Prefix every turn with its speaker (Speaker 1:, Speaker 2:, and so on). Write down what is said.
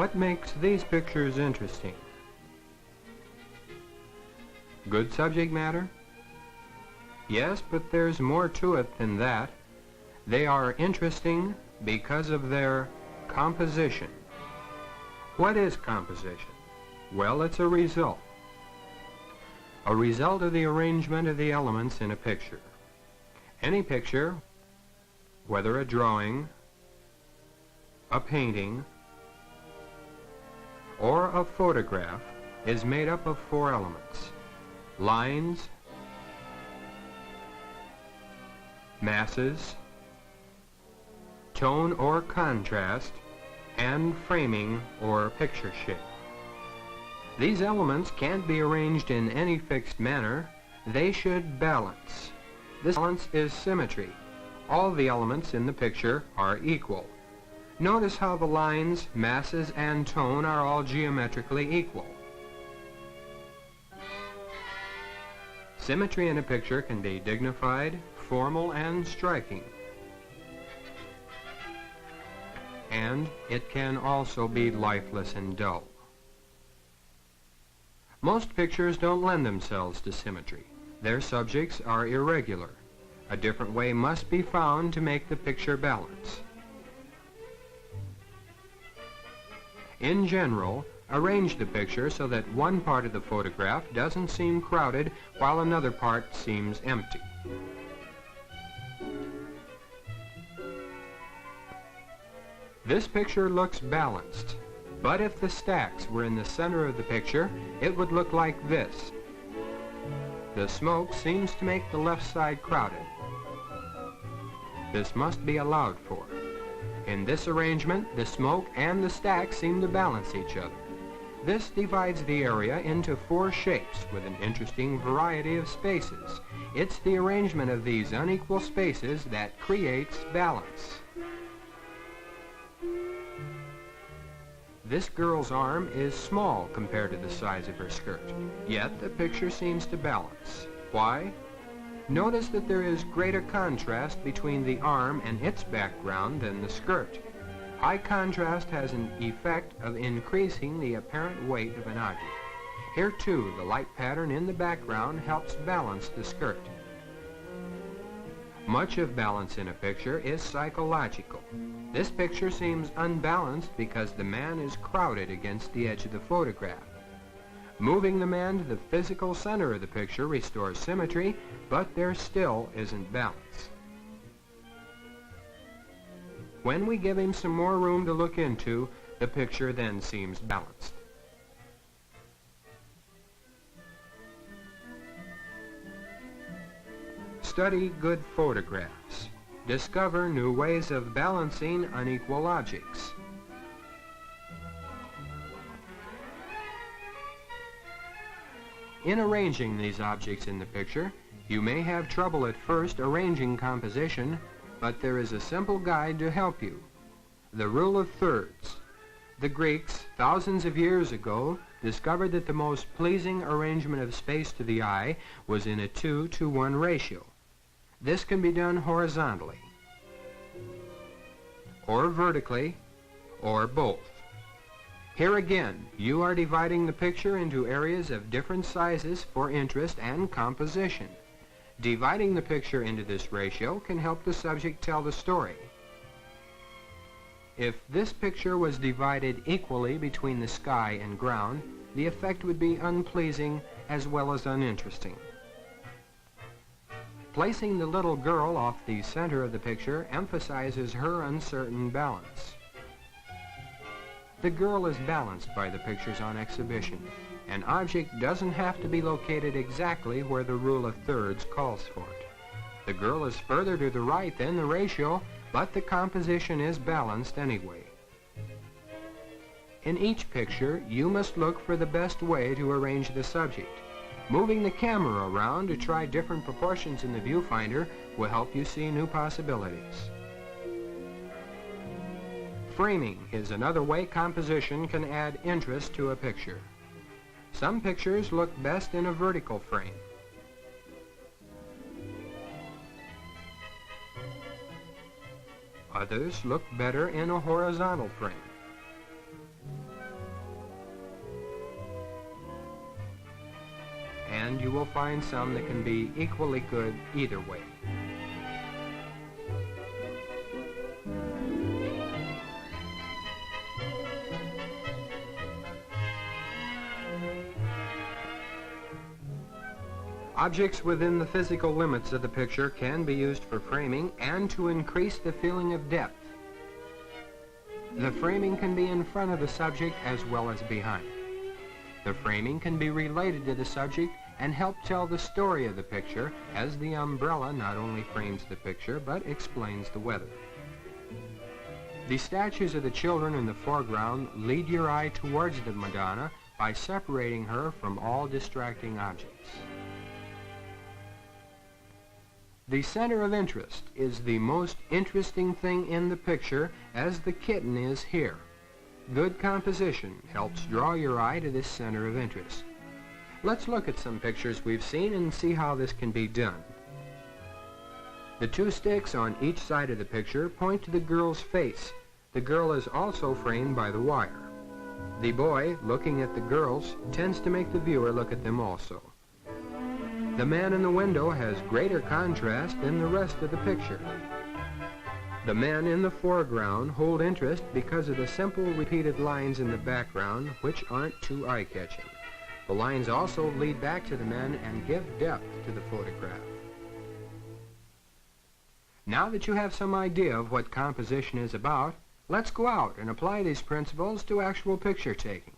Speaker 1: What makes these pictures interesting? Good subject matter? Yes, but there's more to it than that. They are interesting because of their composition. What is composition? Well, it's a result. A result of the arrangement of the elements in a picture. Any picture, whether a drawing, a painting, or a photograph, is made up of four elements: lines, masses, tone or contrast, and framing or picture shape. These elements can't be arranged in any fixed manner. They should balance. This balance is symmetry. All the elements in the picture are equal. Notice how the lines, masses, and tone are all geometrically equal. Symmetry in a picture can be dignified, formal, and striking. And it can also be lifeless and dull. Most pictures don't lend themselves to symmetry. Their subjects are irregular. A different way must be found to make the picture balance. In general, arrange the picture so that one part of the photograph doesn't seem crowded while another part seems empty. This picture looks balanced, but if the stacks were in the center of the picture, it would look like this. The smoke seems to make the left side crowded. This must be allowed for. In this arrangement, the smoke and the stack seem to balance each other. This divides the area into four shapes with an interesting variety of spaces. It's the arrangement of these unequal spaces that creates balance. This girl's arm is small compared to the size of her skirt, yet the picture seems to balance. Why? Notice that there is greater contrast between the arm and its background than the skirt. High contrast has an effect of increasing the apparent weight of an object. Here too, the light pattern in the background helps balance the skirt. Much of balance in a picture is psychological. This picture seems unbalanced because the man is crowded against the edge of the photograph. Moving the man to the physical center of the picture restores symmetry, but there still isn't balance. When we give him some more room to look into, the picture then seems balanced. Study good photographs. Discover new ways of balancing unequal objects. In arranging these objects in the picture, you may have trouble at first arranging composition, but there is a simple guide to help you. The rule of thirds. The Greeks, thousands of years ago, discovered that the most pleasing arrangement of space to the eye was in a 2-to-1 ratio. This can be done horizontally, or vertically, or both. Here again, you are dividing the picture into areas of different sizes for interest and composition. Dividing the picture into this ratio can help the subject tell the story. If this picture was divided equally between the sky and ground, the effect would be unpleasing as well as uninteresting. Placing the little girl off the center of the picture emphasizes her uncertain balance. The girl is balanced by the pictures on exhibition. An object doesn't have to be located exactly where the rule of thirds calls for it. The girl is further to the right than the ratio, but the composition is balanced anyway. In each picture, you must look for the best way to arrange the subject. Moving the camera around to try different proportions in the viewfinder will help you see new possibilities. Framing is another way composition can add interest to a picture. Some pictures look best in a vertical frame. Others look better in a horizontal frame. and you will find some that can be equally good either way. Objects within the physical limits of the picture can be used for framing and to increase the feeling of depth. The framing can be in front of the subject as well as behind. The framing can be related to the subject and help tell the story of the picture, as the umbrella not only frames the picture but explains the weather. The statues of the children in the foreground lead your eye towards the Madonna by separating her from all distracting objects. The center of interest is the most interesting thing in the picture, as the kitten is here. Good composition helps draw your eye to this center of interest. Let's look at some pictures we've seen and see how this can be done. The two sticks on each side of the picture point to the girl's face. The girl is also framed by the wire. The boy, looking at the girls, tends to make the viewer look at them also. The man in the window has greater contrast than the rest of the picture. The men in the foreground hold interest because of the simple repeated lines in the background, which aren't too eye-catching. The lines also lead back to the men and give depth to the photograph. Now that you have some idea of what composition is about, let's go out and apply these principles to actual picture taking.